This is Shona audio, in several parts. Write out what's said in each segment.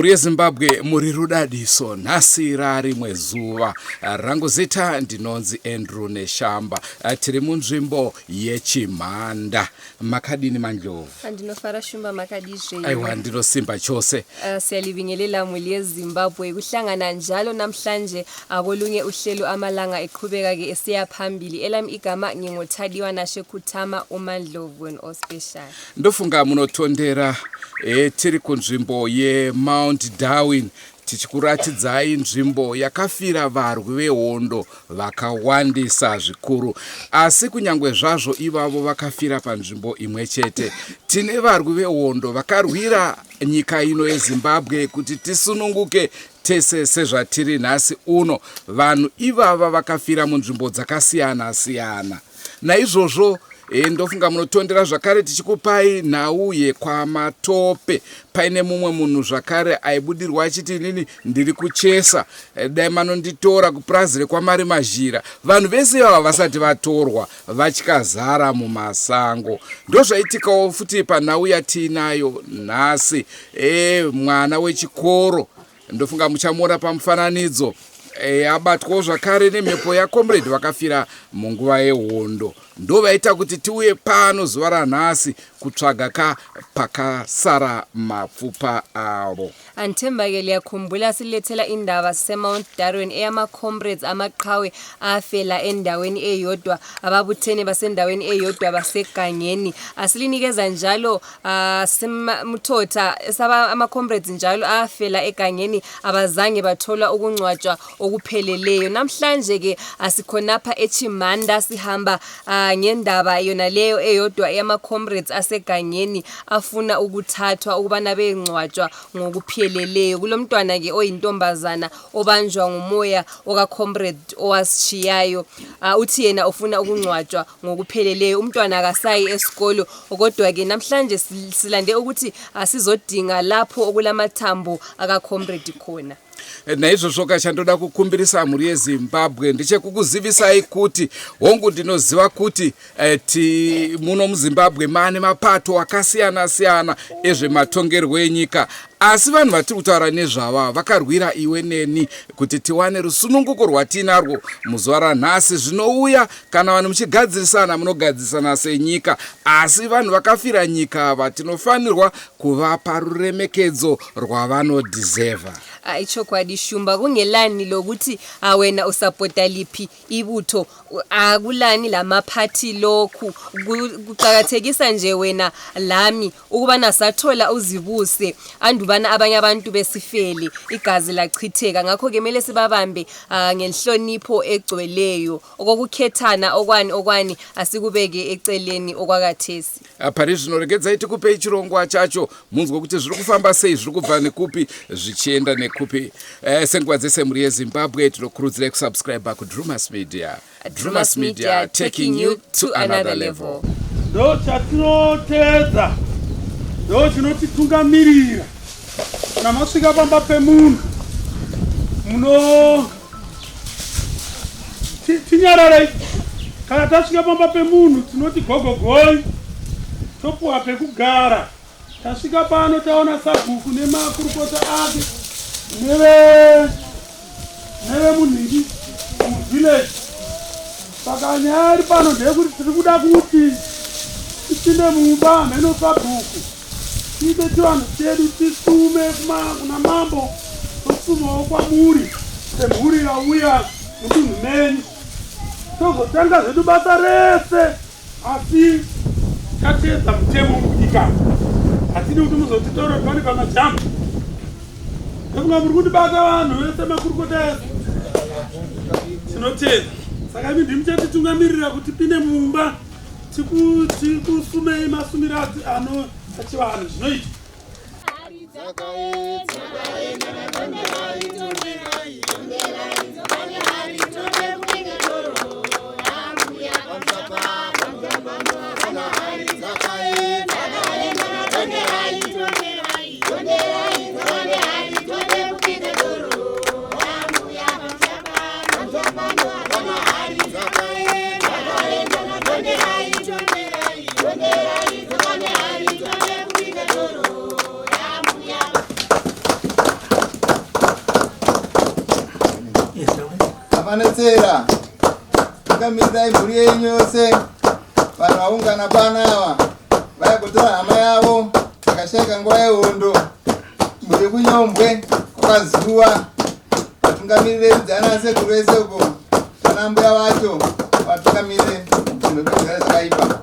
Muri Zimbabwe muri rudadiso nhasi rimwe zuva rangu zita ndinonzi Andrew Neshamba tiri munzvimbo yeChimhanda makadini manjovu andinofara shumba makadizve aiwa ndinosimba chose siyalibingelela mweli yeZimbabwe kuhlangana njalo namhlanje akolunye uhlelo amalanga eqhubeka ke esiya phambili elami igama ngingothadiwa nashe kuthama uMandlovu and special ndofunga munotondera tiri kunzvimbo yeMount Darwin tichikuratidzai nzvimbo yakafira varwi vehondo vakawandisa zvikuru asi kunyangwe zvazvo ivavo vakafira panzvimbo imwe chete tine varwi vehondo vakarwira nyika ino yeZimbabwe kuti tisununguke tese sezvatiri nhasi uno vanhu ivava vakafira munzvimbo dzakasiyana siyana naizvozvo ndofunga munotondera zvakare tichikupai nhau yekwamatope paine mumwe munhu zvakare aibudirwa achiti inini ndiri kuchesa dai manonditora kupurazi rekwamari mazhira vanhu vese ivava vasati vatorwa vatyazara mumasango ndozvaitikawo futi panhau yatiinayo nhasi mwana wechikoro ndofunga muchamuona pamufananidzo abatwawo zvakare nemhepo yakomrade vakafira munguva yehondo ndovaita kuti tiuye pano zuva ranhasi kutsvaga pakasara mapfupa avo anthemba-ke liyakhumbula silethela indaba seMount Darwin eyama-comrades amaqhawe afela endaweni eyodwa ababuthene basendaweni eyodwa basegangeni asilinikeza njalo Muthotha ama-comrades njalo afela egangeni abazange bathola ukungcwatshwa okupheleleyo namhlanje-ke asikhonapha eChimhanda sihamba ngendaba yona leyo eyodwa eyama-comrades asegangeni afuna ukuthathwa ukubana bengcwatshwa ngokupheleleyo kulomntwana-ke oyintombazana obanjwa ngumoya oka-comrade owasishiyayo uthi yena ufuna ukungcwatshwa ngokupheleleyo umntwana akasayi esikolo kodwa-ke namhlanje silande ukuthi sizodinga lapho okulamathambo aka-comrade khona naizvozvo kachandoda kukumbirisa mhuri yeZimbabwe ndichekukuzivisai kuti hongu ndinoziva kuti muno muZimbabwe mane mapato akasiyana siyana ezvematongerwo enyika asi vanhu vatiri kutaura nezvava vakarwira iwe neni kuti tiwane rusununguko rwatinarwo muzuva ranhasi zvinouya kana vanhu muchigadzirisana munogadzirisana senyika asi vanhu vakafira nyika ava tinofanirwa kuvapa ruremekedzo rwavanodhizeva ichokwadi shumba kungelani lokuthi wena usapota liphi ibutho akulani lamaphathi lokhu kuqhakathekisa nje wena lami ukubana sathola uzibuse kwadubana abanye abantu besifeli igazi lachitheka ngakho ke mele sibabambe ngenhlonipho egcweleyo okukhethana okwani asikubeke eceleni okwakathesi pari zvinoregedza tikupe chirongwa chacho munzwe kuti zviri kufamba sei, zviri kubva nekupi zvichienda nekupi. Senguva dzese muri yeZimbabwe tinokurudzirai kusubscribe kuDrewmas Media. Drewmas Media, taking you to another level. Ndo chatinotedza, ndo chinotitungamirira. Kana masvika pamba pemunhu muno tinyararei. Kana tasvika pamba pemunhu tinoti gogogoi, topuwa pekugara. Tasvika pano taona sabhuku nemakurukota ake neve munhiki muvillage. Saka nyaya pano ndeyekuti tiri kuda kuti tipinde mumba mheno sabhuku tiite chivanhu chedu tisume kuna mambo, tosumawo kwamuri semhuri yauya mudunhu menyu, tozotanga zvedu basa rese asi tateedza mutemo munyika. Hatidi kuti muzotitora pani pamajambo nekunga muri kutibata vanhu vese makurukota ese tinoteedza. Saka imi ndimi chatitungamirira kuti tipinde mumba tikusumei masumiro ano achivanhu zvinoita. Amanetsera akamidzai mhuri yenyu yose, vanhu vaungana panava vaya kutora hama yavo vakashayika nguva yehondo mhuri kunyombwe kwakazuva vatungamirire vidzana sekuru vese uko vana mbuya vacho vatungamirire zvinhu zvekugara zvakaipa.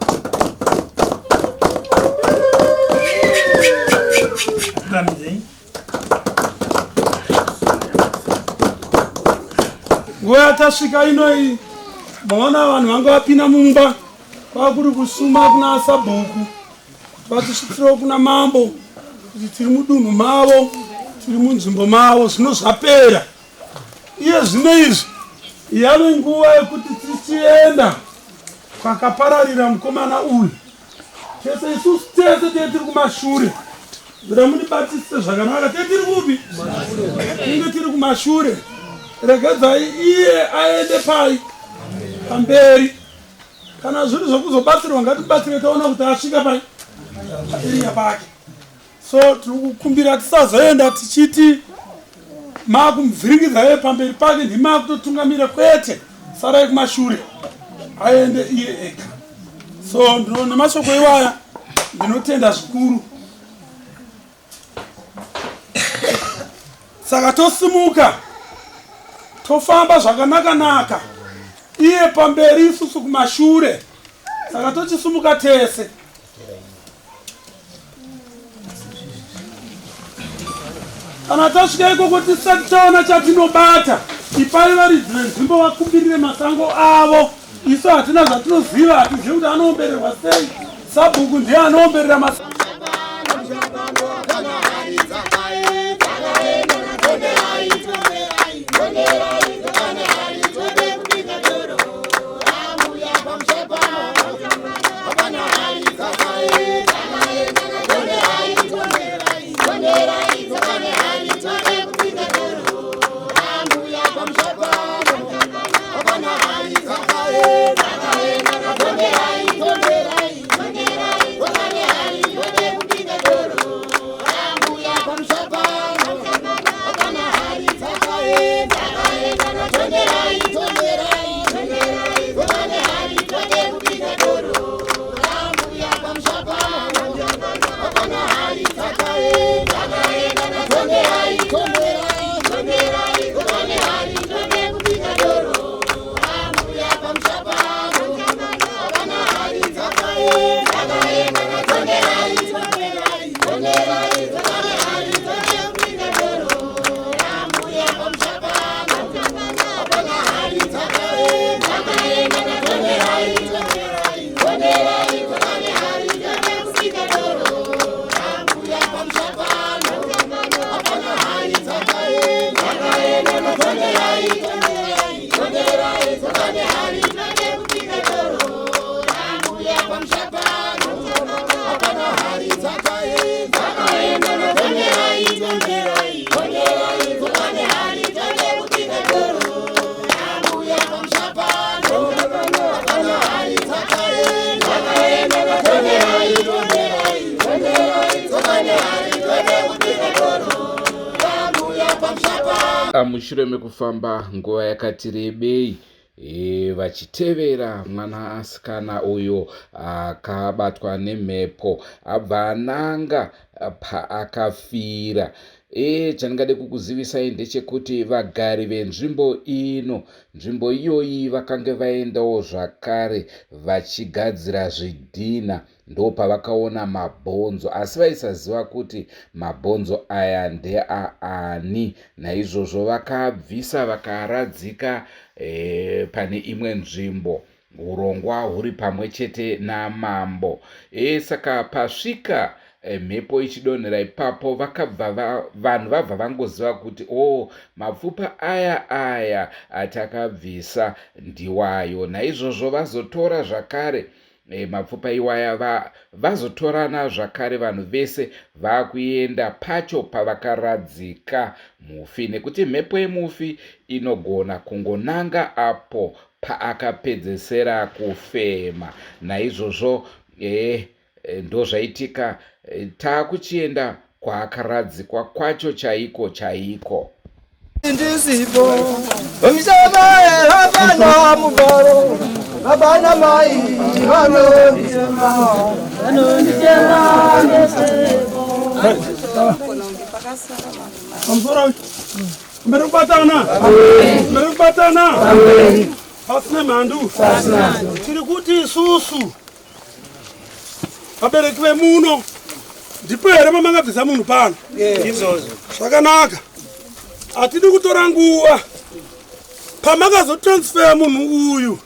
Nguva yatasvika inoi maona vanhu vanga vapinda mumba kwakuri kusuma kuna sabhuku kuti vatisvitsirawo kuna mambo kuti tiri mudunhu mavo, tiri munzvimbo mavo. Zvino zvapera iye zvino izvi yave nguva yekuti tichienda kwakapararira mukomana uyu. Tese isusu tese tiri kumashure, zvira munibatisise zvakanaka. Tiri kupi? Tinge tiri kumashure. Regedzai iye aende pamberi. Kana zviri zvokuzobatsirwa ngatibatsire taona kuti asvika pairiya pake. So tiri kukumbira tisazoenda tichiti makumuvhiringidza iye pamberi pake ndimakutotungamira, kwete. Sarai kumashure aende iye ega. So nemashoko iwaya ndinotenda zvikuru. Saka tosimuka tofamba zvakanaka-naka, iye pamberi isusu kumashure. Saka tochisumuka tese. Kana tasvika ikoko tisati taona chatinobata, ipai varidzi venzvimbo vakumbirire masango avo. Isu hatina zvatinoziva, hatizivi kuti anoombererwa sei. Sabhuku ndiye anoomberera masango. mushure mekufamba nguva yakati rebei vachitevera mwana asikana uyo akabatwa nemhepo abva ananga paakafira. Chandingade kukuzivisai ndechekuti vagari venzvimbo ino, nzvimbo iyoyi vakanga vaendawo zvakare vachigadzira zvidhina, ndo pavakaona mabhonzo, asi vaisaziva kuti mabhonzo aya ndeaani. Naizvozvo vakabvisa vakaradzika pane imwe nzvimbo, urongwa huri pamwe chete namambo. Saka pasvika mhepo ichidonhera ipapo, vanhu vabva vangoziva kuti mapfupa aya atakabvisa ndiwayo. Naizvozvo vazotora zvakare mapfupa iwaya, vazotorana zvakare vanhu vese vakuenda pacho pavakaradzika mufi, nekuti mhepo yemufi inogona kungonanga apo paakapedzesera kufema. Naizvozvo ndo zvaitika, taakuchienda kwaakaradzikwa kwacho chaiko. Ndisipo umsaba hapana mugaro abana mai vanonditema nesebo Amsora mberukbatana pasina mandu tiri kuti isusu vabereki vemuno ndipo here mamangabvisa munhu pano zvakanaka. Hatidi kutora nguva pamakazotransfera munhu uyu,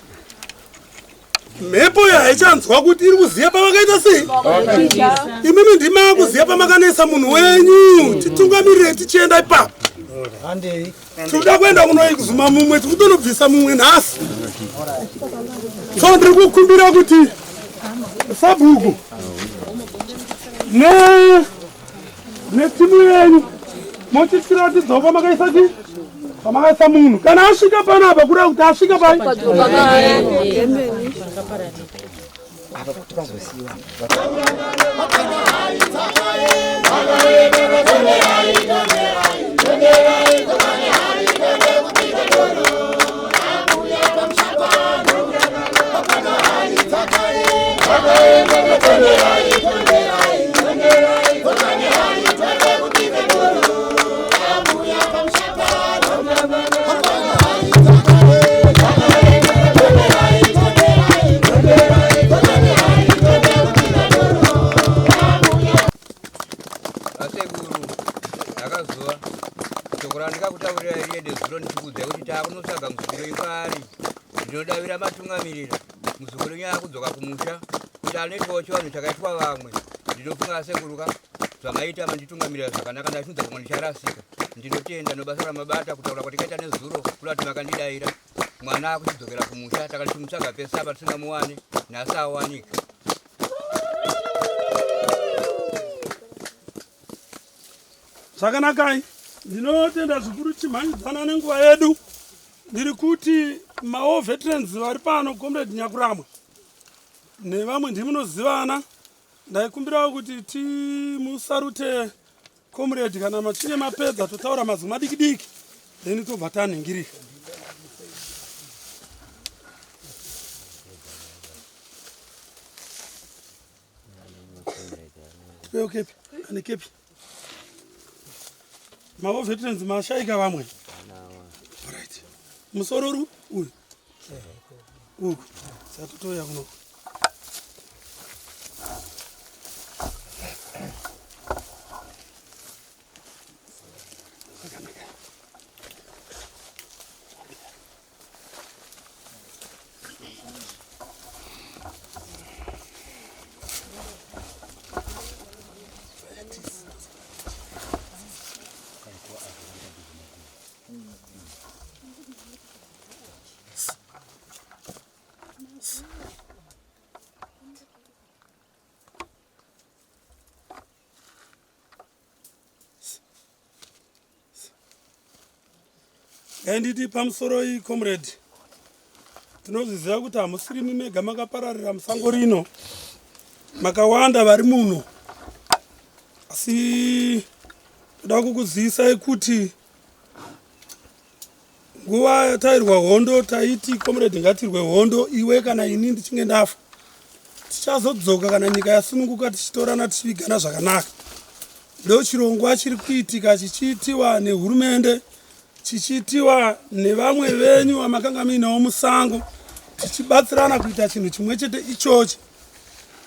mhepo yaichanzwa kuti iri kuziva pamakaita sei. Imimi ndima kuziva pamakanesa munhu wenyu, titungamirire tichienda ipapo. Tinoda kuenda kunoikuzuma mumwe, tikutonobvisa mumwe nhasi. So ndiri kukumbira kuti sabhuku netimu yenyu mochitikira kuti dzoka makaisa chi pamakaisa munhu, kana asvika panapa kuda kuti asvika pai ndinodavira matungamirira muzukuru nyaya kudzoka kumusha kuti anoitwawo chivanhu chakaitwa vamwe. Ndinofunga sekuruka zvamaita manditungamirira zvakanaka, ndachidza kumwe ndicharasika. Ndinotenda nobasa ramabata kutaura kuti kaita nezuro kuri kuti makandidaira mwana akuchidzokera kumusha, takatichimutsvaga pese apa tisingamuwane, nhasi awanika. Zvakanakai, ndinotenda zvikuru chimhanyidzana nenguva yedu. Ndiri kuti mao veterans vari pano, comrade Nyakuramwa nevamwe ndimunozivana, ndaikumbirawo kuti timusarute comrade kana machinge mapedza totaura mazwi madiki-diki, then tobva tanhingirika. Kepi ane kepi mao veterans mashaika vamwe. Alright. Musororu uyu uku satotoya kuno nditi pamusoro iyi comrade, tinozviziva kuti hamusiri mimega makapararira musango rino, makawanda vari muno, asi toda kukuzivisai kuti nguva yatairwa hondo taiti comrade ngatirwe hondo iwe kana ini ndichinge ndafa tichazodzoka kana nyika yasununguka tichitorana tichivigana zvakanaka. Ndo chirongwa chiri kuitika chichiitiwa nehurumende, chichiitiwa nevamwe venyu vamakanga muinawo musango, tichibatsirana kuita chinhu chimwe chete ichochi.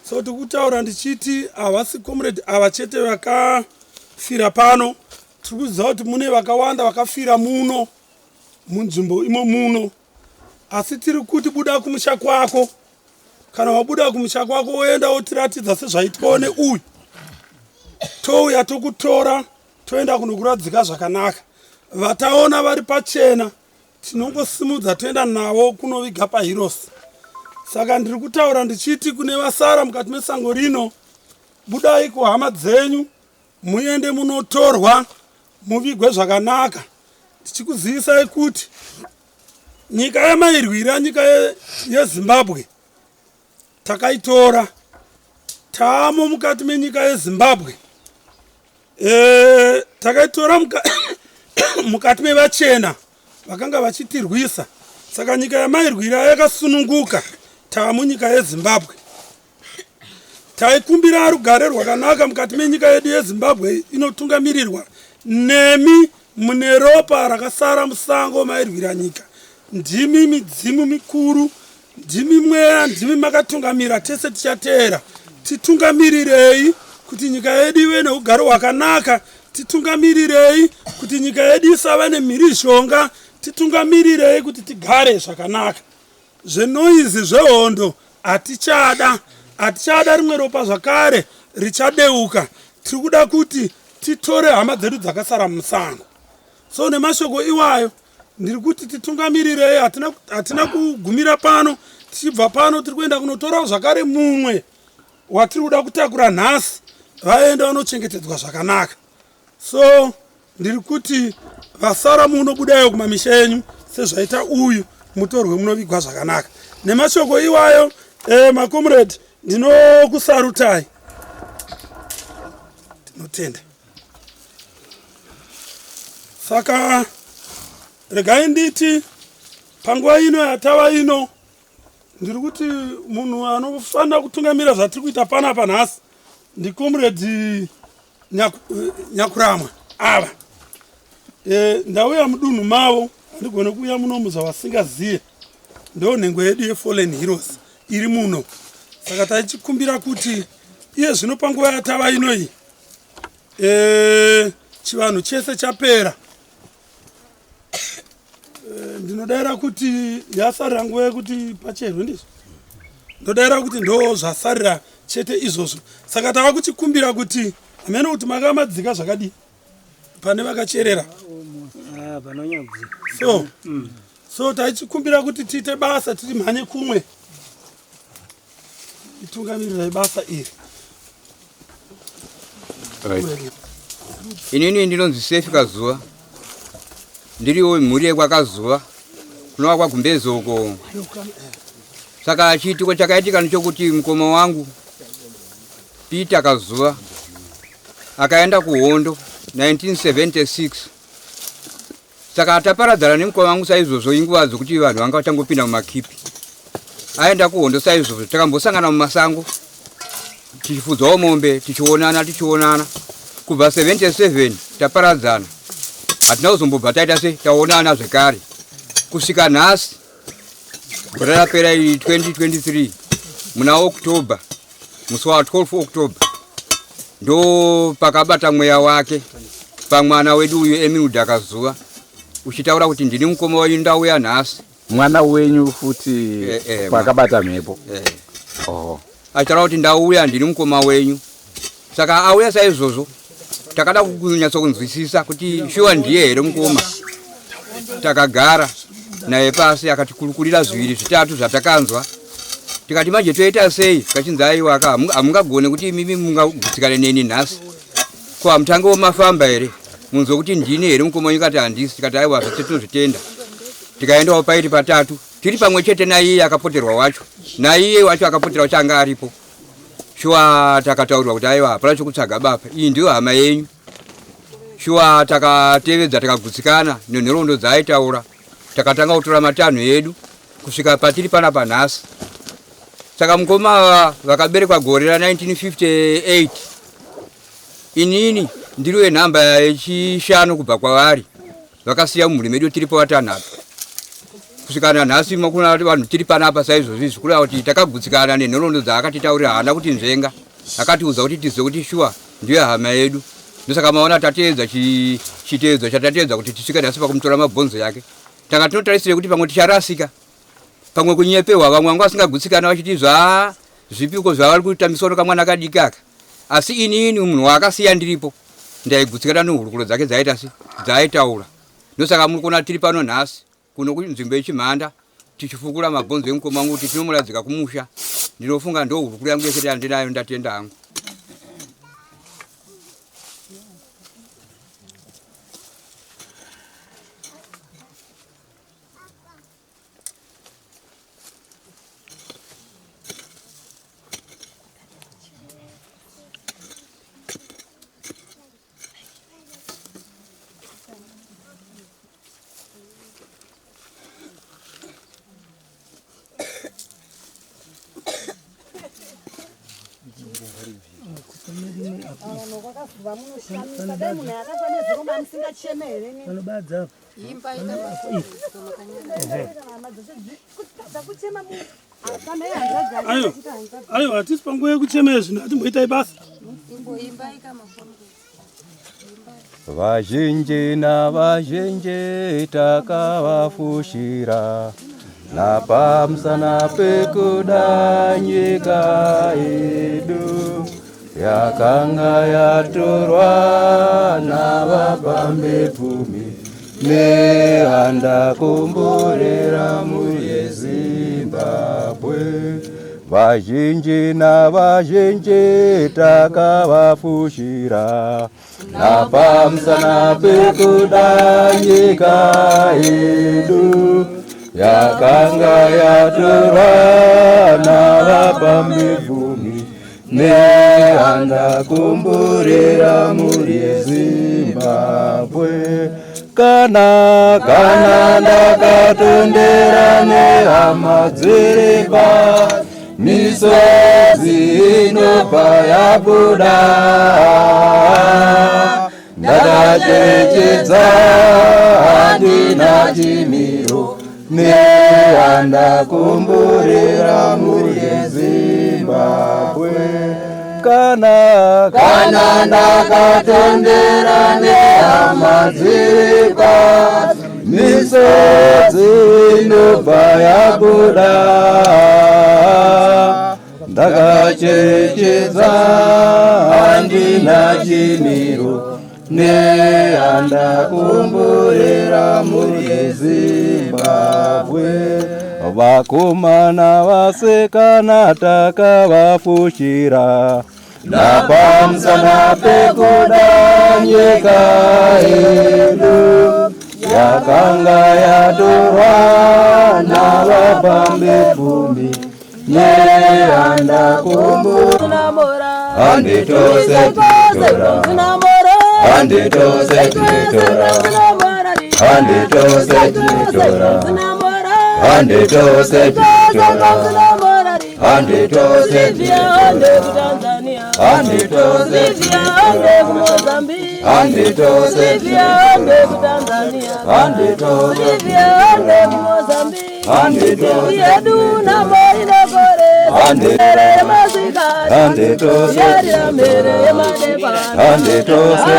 So tikutaura ndichiti havasi comrade ava chete vakafira pano, tiri kuziva kuti mune vakawanda vakafira muno munzvimbo imo muno, asi tiri kuti buda kumusha kwako. Kana wabuda kumusha kwako woenda wotiratidza sezvaitwawo neuyu, touya tokutora toenda kunokuradzika zvakanaka. Vataona vari pachena tinongosimudza toenda navo kunoviga paheroes. Saka ndiri kutaura ndichiti kune vasara mukati mesango rino, budai kuhama dzenyu muende munotorwa muvigwe zvakanaka. Tichikuzivisai kuti nyika yamairwira, nyika yeZimbabwe takaitora, taamo mukati menyika yeZimbabwe. Takaitora mukati mevachena vakanga vachitirwisa. Saka nyika yamairwira yakasununguka, taamo nyika yeZimbabwe. Taikumbira rugare rwakanaka mukati menyika yedu yeZimbabwe inotungamirirwa nemi mune ropa rakasara musango mairwira nyika. Ndimi midzimu mikuru, ndimi mweya, ndimi makatungamira, tese tichateera. Titungamirirei kuti nyika yedu ive neugare hwakanaka. Titungamirirei kuti nyika yedu isava nemhirizhonga. Titungamirirei kuti tigare zvakanaka. Zvenoizi zvehondo hatichada. Hatichada rimwe ropa zvakare richadeuka. Tiri kuda kuti titore hama dzedu dzakasara musango. So nemashoko iwayo ndiri kuti titungamirirei. Hatina kugumira pano. Tichibva pano tiri kuenda kunotorawo zvakare mumwe watiri kuda kutakura nhasi vaenda vanochengetedzwa zvakanaka. So ndiri kuti vasara muno budai kumamisha enyu sezvaita uyu, mutorwe munovigwa zvakanaka. Nemashoko iwayo makomrade ndinokusarutai. Tinotenda. Saka regai nditi panguva ino yatava ino, ndiri kuti munhu anofanira kutungamira zvatiri kuita panapa nhasi ndikomrade Nyakuramwa ava. Ndauya mudunhu mavo, handigone kuuya muno muzavasingazive. Ndo nhengo yedu yeFallen Heroes iri muno. Saka taichikumbira kuti iye zvino panguva yatava inoi chivanhu chese chapera. Ndinodaira kuti yasarira nguva yekuti pacherwe ndizvo. Ndodaira kuti ndo zvasarira chete izvozvo. Saka tava kuchikumbira kuti hamene kuti makamadzika zvakadii pane vakacherera. So taichikumbira kuti tiite basa, tiri mhanye kumwe. Itungamirirei basa iri. Inini ndinonzi Sefi Kazuva. Ndiriwo mhuri yeKwakazuva kunova kwaGumbezi uko. Saka chiitiko chakaitika nchokuti mukoma wangu Peter Kazuva akaenda kuhondo 1976. Saka ataparadzana nemukoma wangu saizvozvo inguva dzokuti vanhu vanga vachangopinda mumakipi. Aenda kuhondo saizvozvo takambosangana mumasango tichifudzawo mombe tichionana. Kubva 77 taparadzana. Hatina kuzombobva taita se taonana zvekare. Kusvika nhasi gore rapera 2023 muna October, musi wa 12 October, ndo pakabata mweya wake pamwana wedu uyu Emiuda Kazuva uchitaura kuti ndini mukoma wenyu ndauya nhasi. Mwana wenyu futi pakabata Mhepo. Achitaura kuti ndauya ndini mukoma wenyu. Saka auya saizvozvo takada kunyatsa kunzwisisa kuti shuwa ndiye here mukoma. Takagara naye pasi akatikurukurira zviviri zvitatu zvatakanzwa. Tikati manje toita sei? Kachinzi aiwa hamungagone kuti mimi mungagutsikane neni nhasi. Ko hamutange womafamba here? Munzwa kuti ndini here mukoma wenyu? Kati handisi. Tikati aiwa zvatinozvitenda. Tikaendawo paiti patatu tiri pamwe chete naiye akapoterwa wacho. Naiye wacho akapoterwa changa aripo. Shuwa takataurirwa kuti aiwa hapana chokutsvaga baba. Iyi ndiyo hama yenyu. Shuwa takatevedza takagutsikana nenhoroondo dzaaitaura. takatanga kutora matanho edu kusvika patiri panapa nhasi. Saka mukoma vakaberekwa gore ra 1958 inini ndiri wenhamba yechishanu kubva kwavari, vakasiya mumhuri medu tiripo vatanhatu. Kusvika nanhasi makuna vanhu tiri panapa saizvozvi zvikura kuti takagutsikana nenhoroondo dzaakatitaurira hana kuti nzvenga, akatiudza kuti tizive kuti shuwa ndiyo hama yedu. Ndosaka maona tateedza chiteedzo chatateedza kuti tisvike nhasi pakumutora mabhonzo yake. Tanga tinotarisire kuti pamwe ticharasika, pamwe kunyepewa, vamwe vanga vasingagutsikana vachiti zvipiko zvavari kuita misoro kamwana kadiki aka. Asi inini munhu waakasiya ndiripo ndaigutsikana nehurukuro dzake dzaitaura. Ndosaka muri kuona tiri pano nhasi kuno kunzvimbo yeChimhanda tichifukura mabhonzo emukoma wangu kuti tinomuradzika kumusha. Ndinofunga ndo hurukuro yangu yese yandinayo, ndatenda hangu. Ayo hatisi panguva yekuchemera zvino hatimboitai basa. Vazhinji navazhinji takavafushira napamusana pekuda nyika yedu yakanga yatorwa navapambepfumi nehanda kumborera muyeZimbabwe. Vazhinji navazhinji takavafushira napamusana pekuda nyika yedu yakanga yatorwa navapambepfumi nehanda kumborera muyeZimbabwe. Kana ndakatondera nehama dziripa misodzi inobva yabuda, ndakachechedza handina chimiro nehanda kumborera muyeZimbabwe. Kana ndakatondera nehama dziripa misodzi inobva yabuda, ndakachechedza handina chimiro nehanda kumborera muyeZimbabwe. Vakomana vasekana takavafushira napamusana pekuda nyika yedu yakanga yatorwa navapambepfumi nehanda kumborera handitose titora handitose titora handitose titora handitose titora handitose titora handitose titora handitose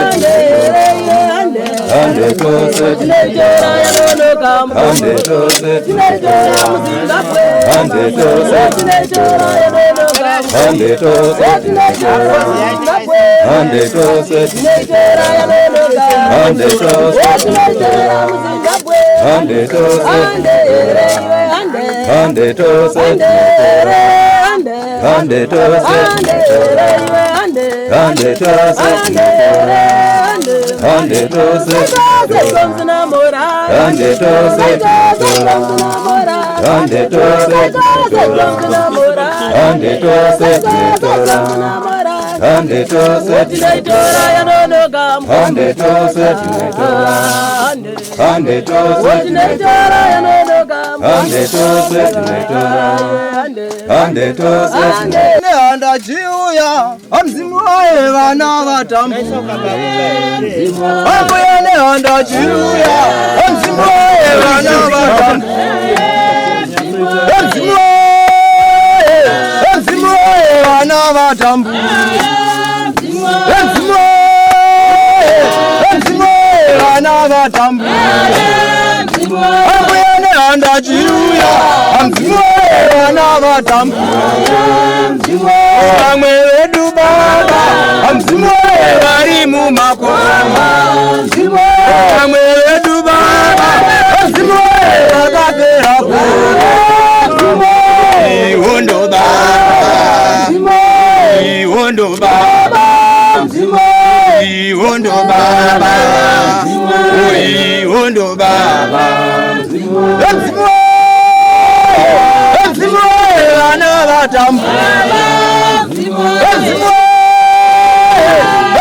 titora handitose handitose Hande tose tinetora. Hande tose tinetora yanodoka. Hande tose tinetora. Hande tose tinetora. Handa jiuya amzimu wae vana vatambu. Amuyane handa jiuya amzimu wae vana vatambu. Amzimu wae vana vatambu. Vana vatambu. Amuyane handa jiuya amzimu wae vana vatambu. Amwe wedu baba amzimu wae vari mumakoma. Amwe wedu baba amzimu wae vakapera kura. Iwondo baba Iwondo baba Iwondo baba Iwondo baba amzimu wae vana vatambu.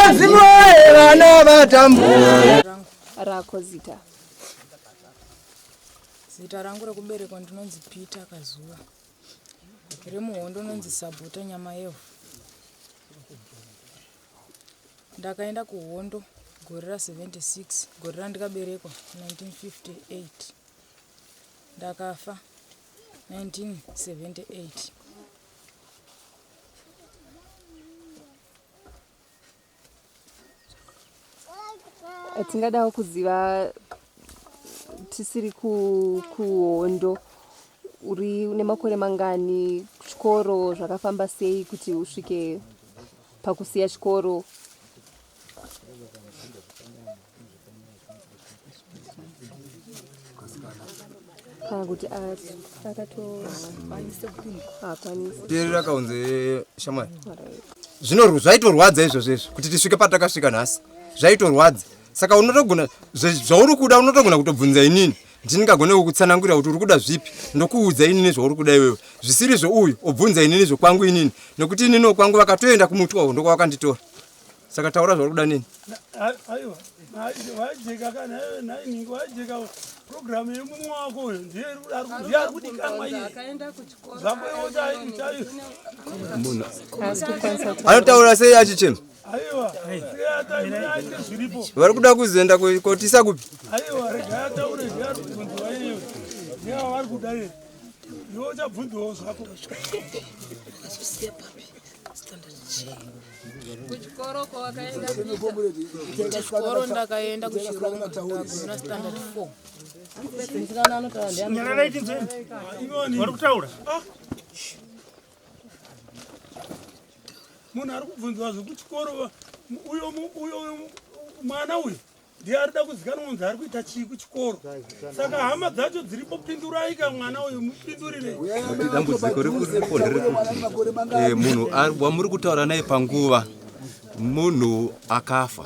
Amzimu wae vana vatambu. Rako zita. Zita rangu rekuberekwa ndinonzi Peter Kazuva. Remuhondo nonzi Sabota nyama yehu. Ndakaenda kuhondo gore ra76 gore randikaberekwa 1958. Ndakafa 1978. Tingadawo kuziva tisiri kuhondo uri une makore mangani, chikoro zvakafamba sei kuti usvike pakusiya chikoro? Kana kuti Terera kaunze shamwari. Zvino zvaitorwadza izvozvo kuti tisvike patakasvika nhasi. Zvaitorwadza. Saka unotogona zvauri kuda unotogona kutobvunza inini. Ndingagone kukutsanangurira kuti uri kuda zvipi ndokuudza inini zvauri kuda iwewe. Zvisiri zvo uyu obvunza inini zvo kwangu inini nokuti inini kwangu vakatoenda kumutwa ndoko wakanditora. Saka taura zvauri kuda nini? Aiwa. Wajeka kana naini wajeka program yemunhu wako ndiye ari kudikanwa iye. Akaenda kuchikoro. Munhu. Anotaura sei achichema? Aiwa. Zviripo. Vari kuda kuzoenda kotisa kupi? Aiwa, rega taure zviyari kubvunzwa iye. Ndiye vari kuda iye. Iwe chabvunzwawo zvako. Kuchikoro kwakaenda kuchikoro ndakaenda kuchirongo ndagona standard 4. Nyara iti nzeni. Vari kutaura. Munhu ari kubvunzwa zvekuchikoro uyo mwana uyu ndiye arida kuzikanwa kunzi ari kuita chii kuchikoro. Saka hama dzacho dziripo pindurai ka mwana uyu mupindurire. Dambudziko riripo nderekuti munhu wamuri kutaura naye panguva munhu akafa.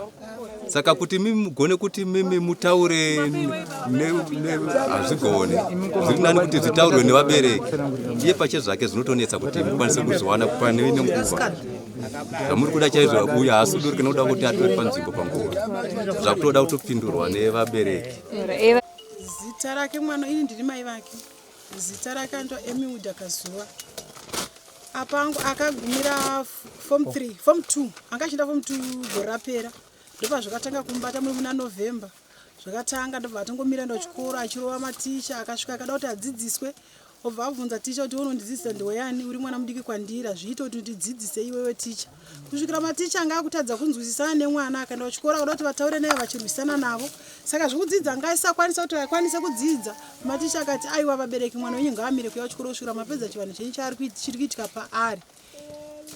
Saka kuti mugone kuti mimi mutaure hazvigone. Zviri nani kuti zvitaurwe nevabereki. Iye pache zvake zvinotonetsa kuti mukwanise kuzwana pane nguva. Zvamuri kuda chaizvo uyu haasuduri kana kuda kuti atore panzvimbo panguva. Zvakutoda kutopindurwa nevabereki. Zita rake mwana ini ndiri mai vake. Zita rake anto Emiuda Kazuva. Apangu akagumira form 3, form 2. Angachida form 2 gore rapera. Ndopa zvakatanga kumbata muna November. Zvakatanga ndobva atongomira ndochikoro achirova maticha akasvika akada kuti adzidziswe. Obva abvunza ticha kuti unondidzidzisa ndoyani uri mwana mudiki kwandira zviito kuti ndidzidzise iwewe ticha. Kusvikira maticha anga akutadza kunzwisisana nemwana akaenda kuchikoro akada kuti vataure naye vachirwisana navo. Saka zvekudzidza ngaisakwanisa kuti akwanise kudzidza. Maticha akati aiwa vabereki mwana wenyu ngaamire kuya kuchikoro kusvikira mapedza chivanhu chenyu chiri kuitika paari.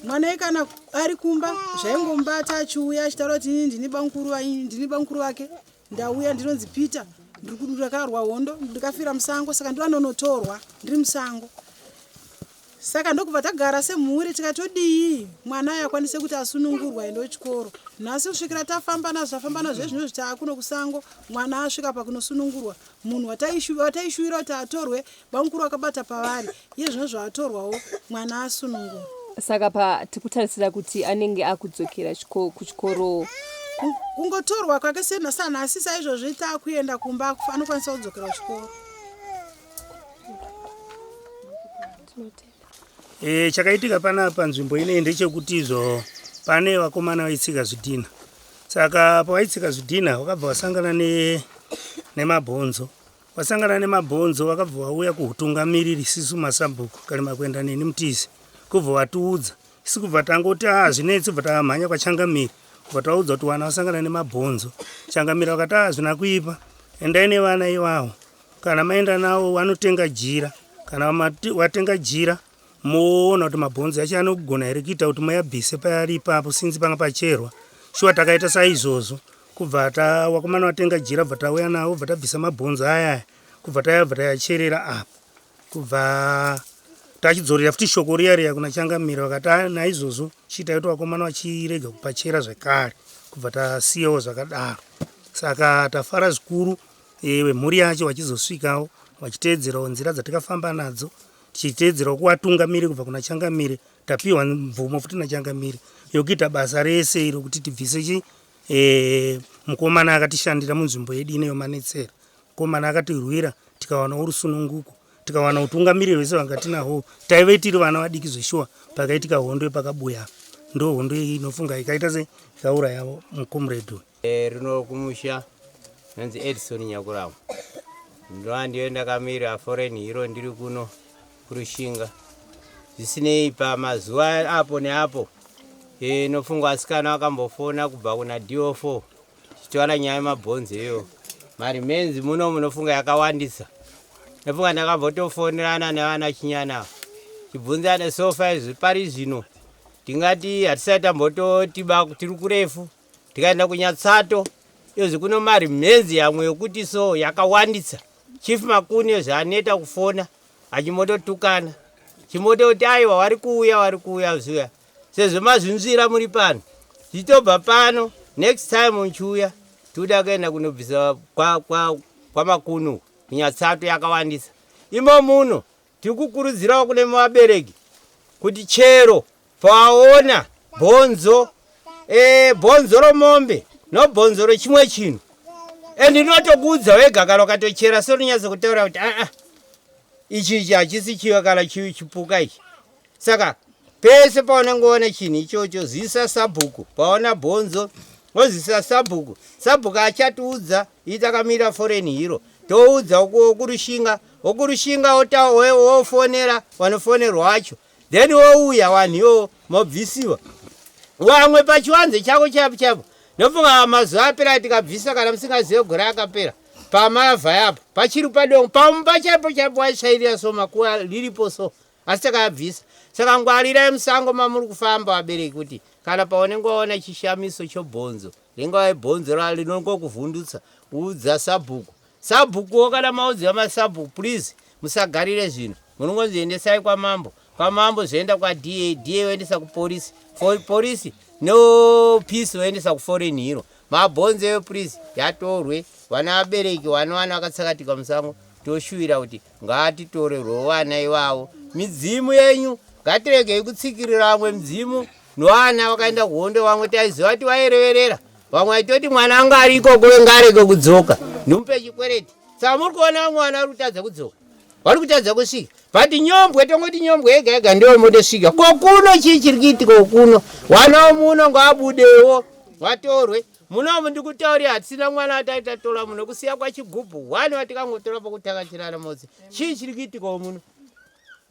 Mwana kana ari kumba zvaingombata achiuya achitaura kuti ndini bankuru wake ndauya ndinonzi Peter ndiri ndakarwa hondo ndikafira musango saka ndinonotorwa ndiri musango. Saka ndokubva tagara semhuri tikatodii mwana yakwanise kuti asunungurwa ende kuchikoro. Nhasi kusvikira tafamba nazvo zvino zvitakuno kusango mwana asvika pakunosunungurwa. Munhu wataishuwira kuti atorwe bankuru akabata pavari iye zvino zvatorwawo mwana asunungurwa. Saka tikutarisira kuti anenge akudzokera kuchikoro kungotorwa kwake senhasana asi saizvozvi taakuenda kumba anokwanisa kudzokera kuchikoro. Chakaitika panapa nzvimbo ine ndechekuti izvo pane vakomana vaitsika zvidhina. Saka pavaitsika zvidhina vakabva vasangana nemabhonzo. Vasangana nemabhonzo vakabva vauya kuhutungamiriri sisu masabhuku kalima kuenda neni mutizi. Kubva vatiudza. Isi kubva tangoti zvinetsi kubva tamhanya kwachangamiri. Kubva taudza kuti vana vasangana nemabhonzo. Changamira vakati zvina kuipa. Endai nevana ivavo. Kana maenda navo vanotenga jira. Kana watenga jira moona kuti mabhonzo acho anogona here kuita kuti mayabvise payari ipapo sinzi panga pacherwa. Shuwa takaita saizvozvo. Kubva vakomana vatenga jira bva tauya navo bva tabvisa mabhonzo aya. Kubva tayabva tayacherera apa. Kubva tachidzorera futi shoko riya kuna Changamira vakati naizvozvo chiitai kuti vakomana vachirega kupachera zvekare. Kubva tasiyawo zvakadaro. Saka tafara zvikuru mhuri yacho vachizosvikawo vachiteedzerawo nzira dzatakafamba nadzo. Tichiteedzerawo kuvatungamiri kubva kuna Changamire. Tapiwa mvumo futi naChangamire yokuita basa rese iro kuti tibvise mukomana akatishandira munzvimbo yedu ine yomanetsera. Mukomana akatirwira tikawana urusununguko. Tikawana utungamiri wese wanga tinahwo. Taive tiri vana vadiki zveshuwa pakaitika hondo pakabuya. Ndo hondo inofunga ikaita ikauraya mukomredu. Rino kumusha nonzi Edison Nyakuramo. Ndo ndiyo ndakamira foreign hero ndiri kuno kurushinga. Zvisinei pamazuva apo neapo nofunga asikana vakambofona kubva kuna DO4 chitwara nyaya yemabhonzo iyo. Mari menzi muno munofunga yakawandisa. Nofunga ndakambotofonerana nevana chinyana. Chibvunzana sofa izvi pari zvino. Tingati hatisati tambototiba tiri kurefu. Tikaenda kunyatsato. Izvi kuno mari menzi yamwe yokuti so yakawandisa. Chief Makuni zvaneta kufona achimototukana. Chimototi aiwa vari kuuya zuya. Sezvo mazvinzvira muri pano. Zitobva pano next time muchiuya toda kuenda kunobvisa kwa Makunu kunyatsato yakawandisa. Imo muno tiri kukurudzirawo kune vabereki kuti chero paona bhonzo romombe nobhonzo rechimwe chinhu. Ndinotokuudza wega kana ukatochera sorinyazo kutaura kuti ichi hachisi chiva kana chipuka ichi. Saka pese paunongoona chinhu ichocho zisa sabhuku. Paona bhonzo wozisa sabhuku. Sabhuku achatiudza itakamira foreign hero. Toudza wokurushinga. Wokurushinga wofonera wanofonerwa wacho. Then wouya wanhuwo mobvisiwa. Wamwe pachiwanze chako chapo. Nofunga mazuva apera tikabvisa kana musingazive gore akapera. Pamavha yapo pachiri padongo pamba chapo waishairira so makuwa liripo so asi takabvisa. Saka ngwarirai musango mamuri kufamba vabereki kuti kana paunenge waona chishamiso chobhonzo ringava bhonzo rinongokuvhundutsa udza sabhuku kana maudziwa masabhuku please musagarire zvinhu munongoziendesai kwamambo zvoenda kwaDA woendesa kupolisi no peace woendesa kuforeign hero. Mabhonzo eyo please yatorwe vana vabereki vanowana vakatsakatika musango toshuwira kuti ngatitorerwo vana ivavo. Midzimu yenyu ngatiregei kutsikirira vamwe midzimu novana vakaenda kuhondo vamwe taiziva kuti vaireverera vamwe vaitoti mwana anga ari ikoko ngarege kudzoka ndimupe chikwereti. Saka muri kuona vamwe vana vari kutadza kudzoka vari kutadza kusvika but nyombwe tongoti nyombwe yega yega ndiwo motosvika kokuno chii chiri kuitika kokuno vana vomuno ngavabudewo vatorwe. Munomu ndikutaurira hatisina mwana ataitatora muno kusiya kwachigubhu 1 vatikangotora pakutakatirana motsi chii chiri kuitika muno.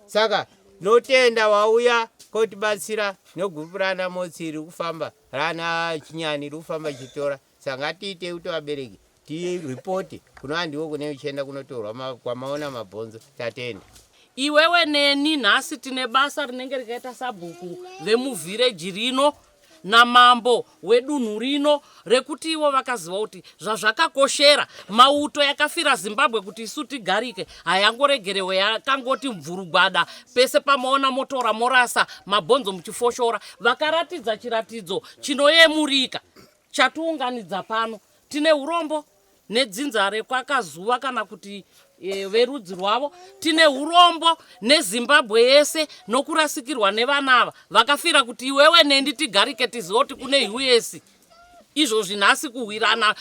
Saka notenda wauya kotibatsira negrupu rana motsi iri kufamba rana chinyani iri kufamba chitora. Saka ngatiite kuti vabereki tiripoti kuno andiwo kune uchienda kunotorwa kwamaona mabhonzo tatenda. Iwewe neni nhasi tine basa rinenge rikaita sabhuku vemuvhireji rino namambo wedunhu rino rekuti ivo vakaziva kuti zvazvakakoshera mauto yakafira Zimbabwe kuti isu tigarike hayangoregerewe yakangoti mvurugwada pese pamaona motora morasa mabhonzo muchifoshora. Vakaratidza chiratidzo chinoyemurika chatiunganidza pano. Tine urombo nedzinza rekwakazuva kana kuti verudzi rwavo. Tine urombo neZimbabwe yese nokurasikirwa nevanava vakafira kuti iwewe nendi tigarike tiziva kuti kune US izvozvi nhasi kuhwirana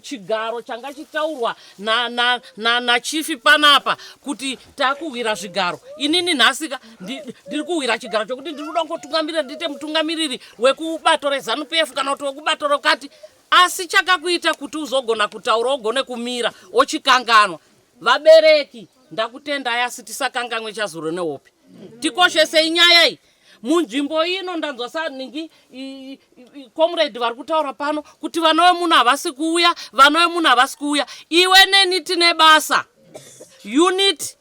chigaro changa chitaurwa nachifi panapa kuti takuhwira zvigaro. Inini nhasi ndiri kuhwira chigaro chokuti ndiri kuda kungotungamirira ndiite mutungamiriri wekubato reZANU-PF kana kuti wekubato rokati, asi chakakuita kuti uzogona kutaura ugone kumira ochikanganwa. Vabereki ndakutendai asi tisakanganwe chazuro nehope. Tikoshesei nyaya iyi. Munzvimbo ino ndanzwa saningi comrade vari kutaura pano kuti vana vemunhu havasi kuuya, vana vemunhu havasi kuuya. Iwe neni tine basa. Unit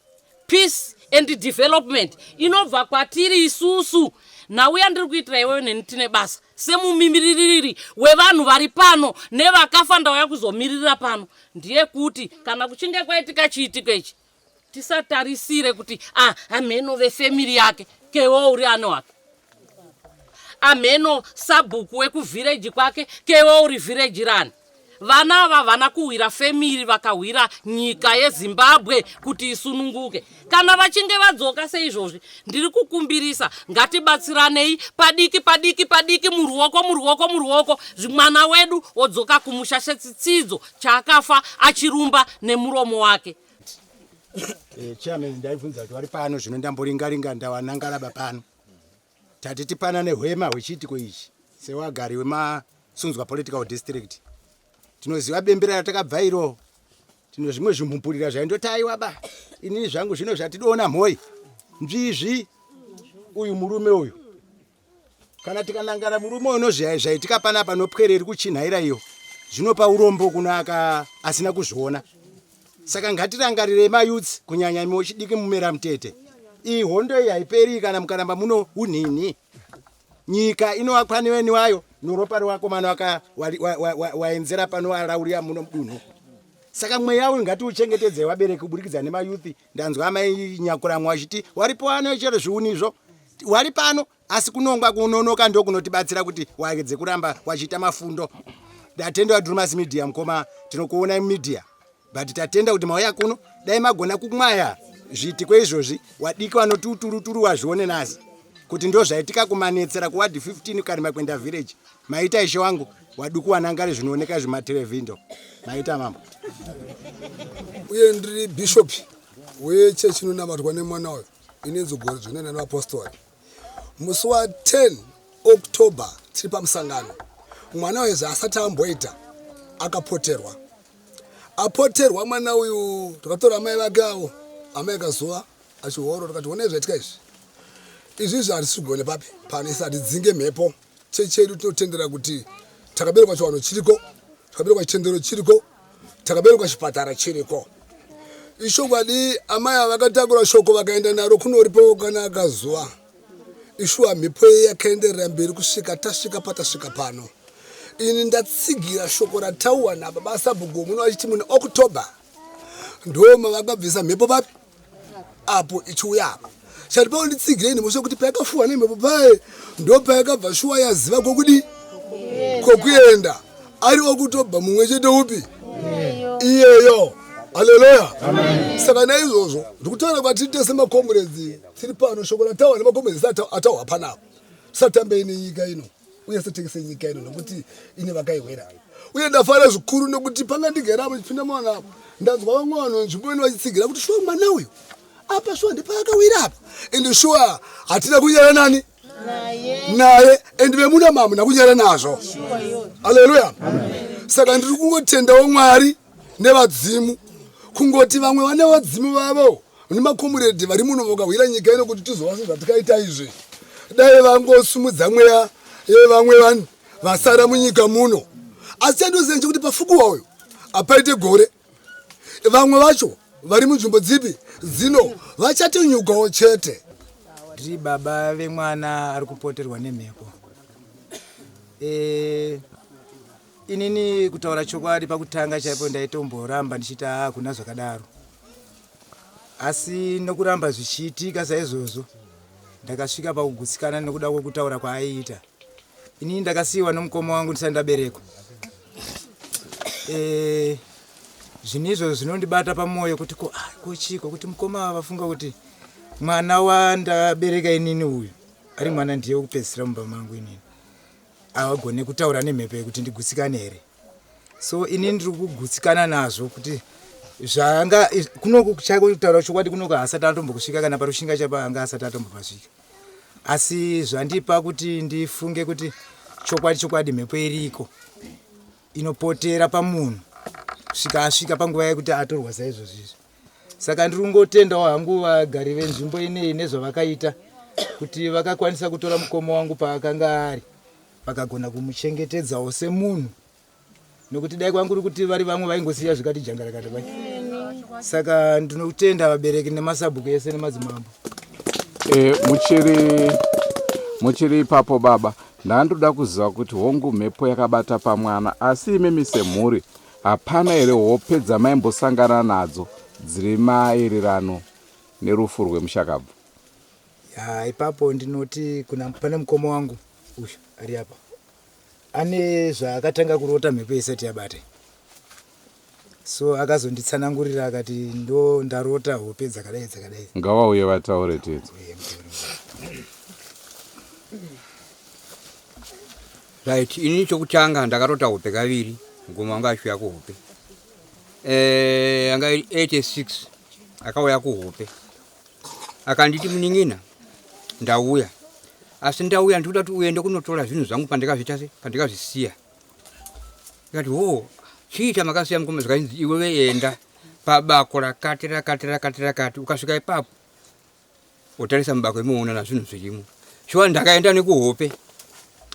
Peace and Development inobva kwatiri isusu. Nauya ndiri kuitira iwewe neni tine basa semumiririri wevanhu vari pano nevakafa ndauya kuzomiririra pano. Ndiye kuti kana kuchinge kwaitika chiitiko ichi tisatarisire kuti amheno vefamily yake kewo uri ano wake, amheno sabhuku wekuvhireji kwake kewo uri vhireji rani. Vana ava vana kuhwira family vakahwira nyika yeZimbabwe kuti isununguke. Kana vachinge vadzoka seizvozvi ndiri kukumbirisa ngatibatsiranei padiki muruoko mwana wedu odzoka kumusha setsidzo chaakafa achirumba nemuromo wake. Chairman ndaibvunza kuti vari pano zvino ndamboringaringa ndawanangaraba pano. Tati tipanane hwema hwechiitiko ichi sewagari wemasunzwa political district. Tinoziva bembera ratakabva iro, tino zvimwe zvimhumpurira zvaindoti aiwaba inini zvangu zvino zvatidoona mhoi nzvizvi uyu murume uyu. Kana tikanangara murume uno zvaitika panapa nopwereri kuchinhaira iyo zvinopa urombo kuna asina kuzviona. Saka ngatirangarirei mayouths kunyanya mochidiki mumera mutete. Iyi hondo iyi haiperi kana mukaramba muno unhini. Nyika inovakwa neweni wayo noropa rwakomana waenzera pano araurira muno mudunhu. Saka mweya uyu ngatiuchengetedze wabereki kuburikidza nemayouth. Ndanzwa amai Nyakuramwa achiti waripo ano chero zviunizvo wari pano asi kunongwa kunonoka ndo kunotibatsira kuti waedze kuramba wachiita mafundo. Ndatenda Drewmas media mukoma tinokuona media. But tatenda kuti mauya kuno dai magona kumwaya zviitiko izvozvi wadiki vanotuturu wazvione nasi kuti ndo zvaitika kumanetsera kuwadi 15 karima kwenda village. Maita ishe wangu waduku wanangare zvinooneka zvimatelevindo maita mambo. Uye ndiri bishop wechechi inonamatwa nemwana wayo inenzo gore zvinoenda neapostoli. Musi wa 10 October tiri pamusangano. Mwana wayo asati amboita akapoterwa. Apoterwa mwana uyu takatora mai vake avo amai kazuva achihoro takati one zvaitika izvi. Izvi zvatisugone papi pane isati dzinge mhepo chechi yedu tinotendera kuti takaberekwa chiwano chiriko, takaberekwa chitendero chiriko, takaberekwa chipatara chiriko. Ishogwadi amai ava vakatakura shoko vakaenda naro kunoripo kana akazuva. Ishuwa mhepo yakaenderera mberi kusvika tasvika patasvika pano. Ini ndatsigira shoko ratauwa nababa sabhuku muno achiti muna October ndoma vakabvisa mhepo papi apo ichiuya apa. Chati pao nditsigireni musho kuti paakafuwa nemhepo paye ndo paakabva shuwa yaziva kokudi kokuenda ari October mumwe chete upi iyeyo. Haleluya. Saka naizvozvo ndikutaura kwatiri tese makomrades tiri pano shoko ratauwa nemakomrades atauwa panapo tisatambei nenyika ino uye satekese nyika ino nokuti ine vakaiwera. Uye ndafara zvikuru nokuti panga ndigeramo chipinda mwana apo ndanzwa vamwe vanhu nzvimbo ino vachitsigira kuti shuwa mwana uyu apa shuwa ndipaakawira apa ende shuwa hatina kunyara nani naye ende vemuna mamu nakunyara nazvo. Haleluya. Saka ndiri kungotendawo Mwari nevadzimu kungoti vamwe vane vadzimu vavo nemakomuredi vari muno vakahwira nyika ino kuti tizova sezvatikaita izvi dai vangosumudza mweya yevamwe vanhu vasara munyika muno. Asi chandoziva kuti pafukuwa uyu apaite gore vamwe vacho vari munzvimbo dzipi dzino vachatinyukawo chete. Ndiri baba vemwana ari kupoterwa nemhepo. Inini kutaura chokwadi pakutanga chaipo ndaitomboramba ndichiti kuna zvakadaro, asi nokuramba zvichiitika saizvozvo ndakasvika pakugutsikana nekuda kwekutaura kwaaiita. Inini ndakasiyiwa nomukoma wangu ndisati ndaberekwa. Zvinizvo zvinondibata pamwoyo kuti kochiko kuti mukoma vafunga kuti mwana wandabereka inini uyu ari mwana ndiye kupedzisira mumba mangu inini. avagone kutaura nemhepo yekuti ndigutsikane here. So ini ndiri kugutsikana nazvo kuti zvanga kunoku chako kutaura chokwadi kunoku haasati atombokusvika kana parushinga chapa anga asati atombopasvika. Asi zvandipa kuti ndifunge kuti chokwadi mhepo iriko inopotera pamunhu kusvika asvika panguva yekuti atorwa saizvozvizvi. Saka ndiri kungotendawo hangu vagari venzvimbo inei nezvavakaita kuti vakakwanisa kutora mukoma wangu paakanga ari vakagona kumuchengetedzawo semunhu, nokuti dai kwanguri kuti vari vamwe vaingosiya zvikati jangarakata pai. Saka ndinotenda vabereki nemasabhuku ese nemadzimambo. Muchiri ipapo baba, ndandoda kuziva kuti hongu mhepo yakabata pamwana, asi imimi semhuri hapana here hope dzamaimbosangana nadzo dziri maererano nerufu rwemushakabvu? Ipapo ndinoti pane mukoma wangu uyu ari apa, ane zvaakatanga kurota mhepo isati yabata. So akazonditsanangurira akati ndo ndarota hope dzakadai. Ngavauye vataure tedzo. Right, ini chokutanga ndakarota hope kaviri, ngoma wanga ashuya kuhope. Anga 86 akauya kuhope. Akanditi Muning'ina ndauya. Asi ndauya ndikuda kuti uende kunotora zvinhu zvangu pandikazvisiya. Ndikati chiita makasiya mukoma zvakanzi iwe enda pabako rakati ukasvika ipapo utarisa mubako imoona nazvinhu zvirimo. Shuwa ndakaenda nekuhope.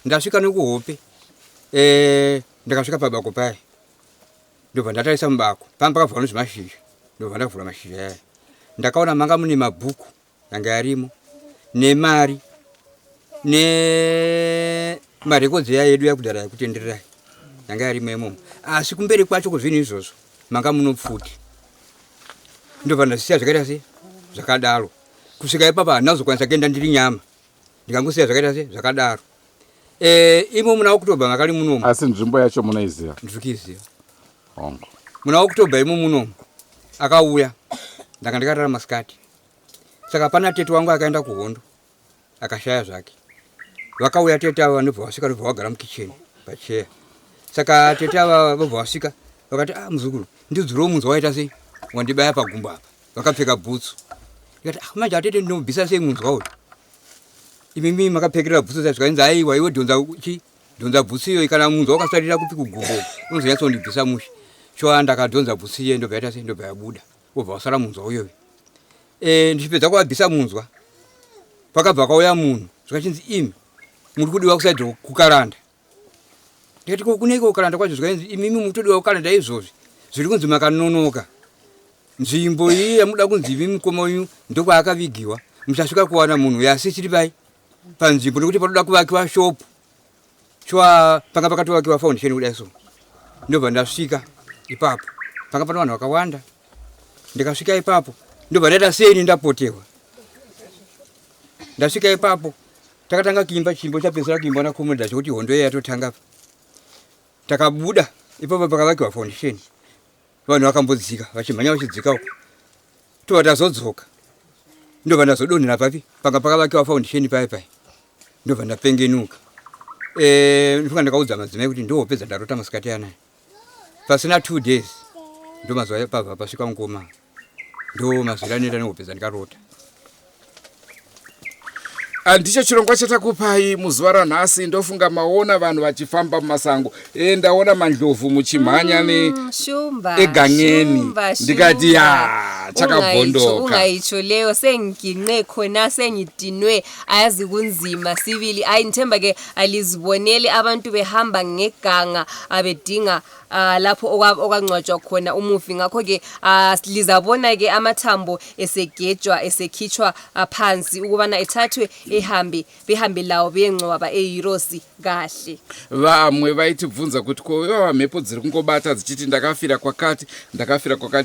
Ndasvika nekuhope. Ndakasvika pabako paya. Ndobva ndatarisa mubako. Pamba pakavhura nezvimashizha. Ndobva ndavhura mashizha yaya. Ndakaona manga mune mabhuku yanga yarimo nemari nemarekodzi yedu yakudhara yekutendererai yanga yarimo imomo. Asi kumberi kwacho kuzvinhu izvozvo manga muno pfuti. Ndobva ndasiya zvakaita sei zvakadaro. Kusvika ipapa handinazokwanisa kuenda ndiri nyama. Ndikangosiya zvakaita sei zvakadaro. Imo muna Oktoba makali munomu. Asi nzvimbo yacho munaiziva? Ndikuiziva. Hongo. Muna Oktoba imo munomu akauya ndakarara masikati. Saka pana tete wangu akaenda kuhondo akashaya zvake. Vakauya tete ava vanobva vasvika ndobva vagara mukicheni pacheya. Saka tete ava vobva vasvika vakati muzukuru ndidzuro munzwa waita sei wandibaya pagumbo apa. Vakapfeka bhutsu. Ndikati manje atete ndinobvisa sei munzwa uyu. Imimi makapfekera bhutsu zvakanzi aiwa iwe donza bhutsu iyo kana munzwa wakasarira kupi kugumbo unozonyatsondibvisa mushi. Shuwa ndakadhonza bhutsu iye ndobva yaita sei ndobva yabuda. Wobva wasara munzwa uyoyo. Ndichipedza kuvabvisa munzwa pakabva kauya munhu zvakachinzi imi muri kudiwa kusaidhi kukaranda. Ndikati kuneiko kukaranda kwacho zvakanzi imimi mutodiwa kukaranda izvozvi zviri kunzi makanonoka. Nzvimbo iyi yamuda kunzi imimi mukoma uyu ndokwaakavigiwa muchasvika kuwana munhu yasi chiri pai panzvimbo nekuti panoda kuvakiwa shopu. Shuwa panga pakatovakiwa foundation kudai so. Ndobva ndasvika ipapo panga pano vanhu vakawanda. Ndikasvika ipapo ndobva ndaita sei ndapotewa. Ndasvika ipapo takatanga kuimba chimbo chapedzera kuimba nakomodha chokuti hondo iya yatotanga. Takabuda ipapo pakavakiwa foundation. Vanhu vakambodzika vachimhanya vachidzika uko. Tobva tazodzoka. Ndobva ndazodonhera papi panga pakavakiwa foundation pai. Ndobva ndapengenuka. Ndifika ndakaudza madzimai kuti ndopedza ndarota masikati anaya. Pasina 2 days ndo mazuva pabva pasvika ngoma. Ndo mazwira nenda nekupedza ndikarota. Ndicho chirongwa chatakupai muzuva ranhasi. Ndofunga maona vanhu vachifamba mumasango. Ndaona mandlovu muchimhanya egangeni. Ndikati chakabhondoka. Ungayitsho leyo sengiginqe khona sengidinwe ayazi kunzima sivili. Ayithemba ke alizibonele abantu behamba ngeganga abedinga lapho okwangcwatshwa khona umufi. Ngakho ke lizabona ke amathambo esegejwa esekhitshwa phansi ukubana ethathwe behambe lawo beyengcwaba eYirosi kahle. Vamwe vaitibvunza kuti kowewa mhepo dziri kungobata dzichiti ndakafira kwakati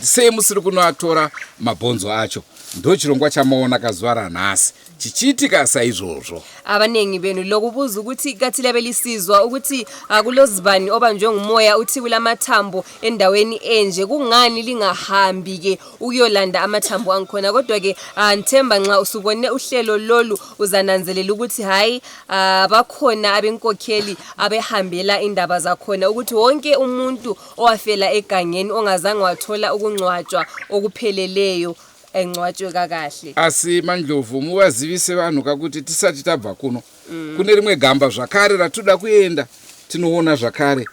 sei musiri kunoatora mabhonzo acho. Ndo chirongwa chamaona kazuva ranhasi chichiitika saizvozvo. abanengi benu lokubuza ukuthi kathi labelisizwa ukuthi kulozibani obanjwe ngumoya uthi kulamathambo endaweni enje kungani lingahambi ke ukuyolanda amathambo angikhona kodwa ke ngithemba nxa usubone uhlelo lolu uzananzelela ukuthi hayi bakhona abenkokheli abehambela indaba zakhona ukuthi wonke umuntu owafela egangeni ongazange wathola ukungcwatshwa okupheleleyo engcwatshwe kakahle. Mandlovu muwazivise vanhu kakuti tisati tabva kuno kune rimwe gamba zvakare ratoda kuenda tinoona zvakare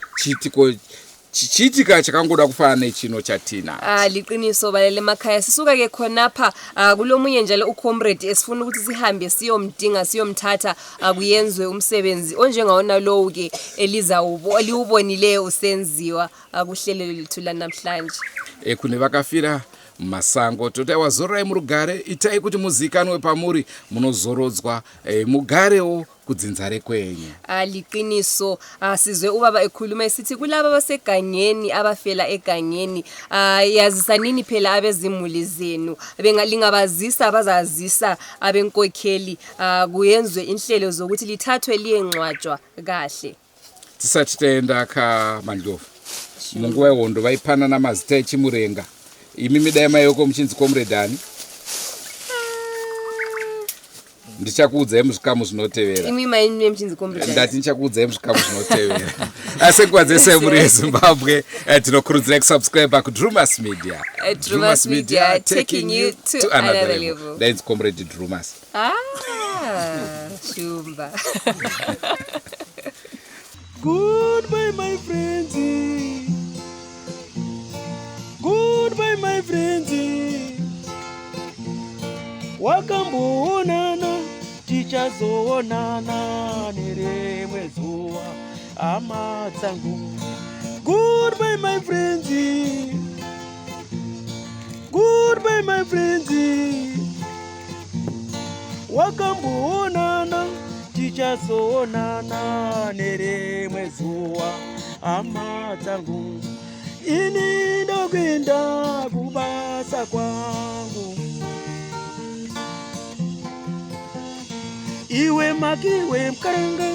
chiitika chakangoda kufana nechino chatina. Liqiniso balele makhaya sisuka ke khonapha kulomunye njalo ucomrade esifuna ukuthi sihambe siyomdinga siyomthatha akuyenzwe umsebenzi onjengawona lowo ke eliwubonileyo usenziwa akuhlelelo lithula namhlanje. Kune vakafira masango toti wazororai murugare itai kuti muzikanwe pamuri munozorodzwa mugarewo kudzinzare kwenyu. Liqiniso sizwe ubaba ekhuluma esithi kulabo basegangeni abafela egangeni yazisa nini phela abezimuli zenu lingabazisa abazazisa abenkokheli kuyenzwe inhlelo zokuthi lithathwe liyengcwatshwa kahle. Tisati taenda Mandlovu munguva yehondo vaipana namazita echimurenga imi midai mayoko muchinzi komredani ndichakuudzai muzvikamu zvinotevera. Imi maini muchinzi komredani ndati ndichakuudzai muzvikamu zvinotevera. Asi nguva dzese muri yeZimbabwe tinokurudzirai kusubscribe kuDrewmas Media. Drewmas Media taking you to another level. That's Comrade Drewmas. Shumba. Goodbye, my friends. Goodbye, my friends. Wakamboonana tichazoonana nerimwe zuva hama dzangu. Goodbye, my friends. Goodbye, my friends. Wakamboonana tichazoonana nerimwe zuva hama dzangu. Ini ndokwenda kubasa kwangu. Iwe makiwe mkaranga.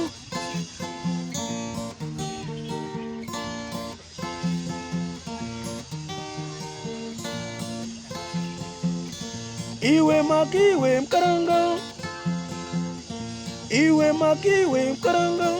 Iwe makiwe mkaranga. Iwe makiwe mkaranga.